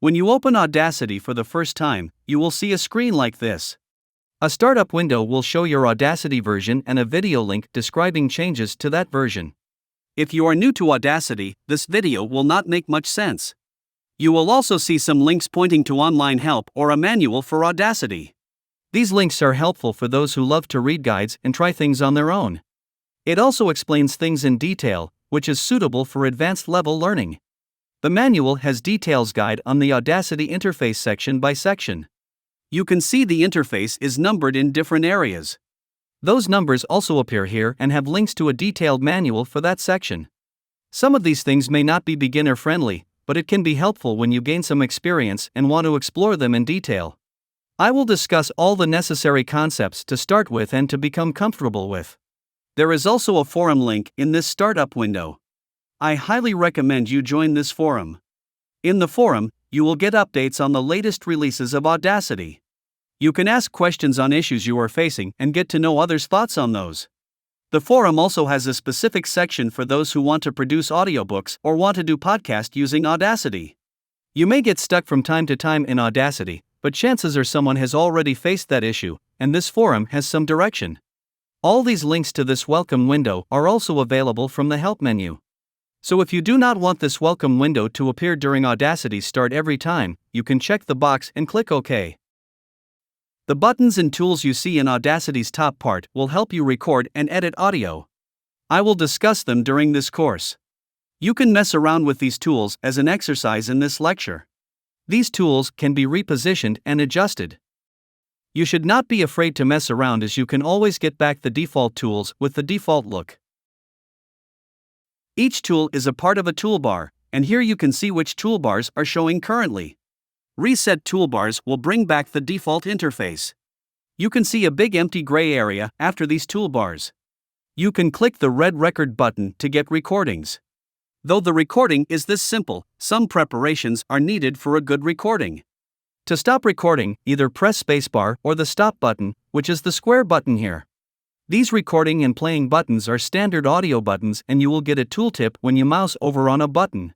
When you open Audacity for the first time, you will see a screen like this. A startup window will show your Audacity version and a video link describing changes to that version. If you are new to Audacity, this video will not make much sense. You will also see some links pointing to online help or a manual for Audacity. These links are helpful for those who love to read guides and try things on their own. It also explains things in detail, which is suitable for advanced level learning. The manual has details guide on the Audacity interface section by section. You can see the interface is numbered in different areas. Those numbers also appear here and have links to a detailed manual for that section. Some of these things may not be beginner friendly, but it can be helpful when you gain some experience and want to explore them in detail. I will discuss all the necessary concepts to start with and to become comfortable with. There is also a forum link in this startup window. I highly recommend you join this forum. In the forum, you will get updates on the latest releases of Audacity. You can ask questions on issues you are facing and get to know others' thoughts on those. The forum also has a specific section for those who want to produce audiobooks or want to do podcast using Audacity. You may get stuck from time to time in Audacity, but chances are someone has already faced that issue, and this forum has some direction. All these links to this welcome window are also available from the help menu. So if you do not want this welcome window to appear during Audacity's start every time, you can check the box and click OK. The buttons and tools you see in Audacity's top part will help you record and edit audio. I will discuss them during this course. You can mess around with these tools as an exercise in this lecture. These tools can be repositioned and adjusted. You should not be afraid to mess around, as you can always get back the default tools with the default look. Each tool is a part of a toolbar, and here you can see which toolbars are showing currently. Reset toolbars will bring back the default interface. You can see a big empty gray area after these toolbars. You can click the red record button to get recordings. Though the recording is this simple, some preparations are needed for a good recording. To stop recording, either press spacebar or the stop button, which is the square button here. These recording and playing buttons are standard audio buttons, and you will get a tooltip when you mouse over on a button.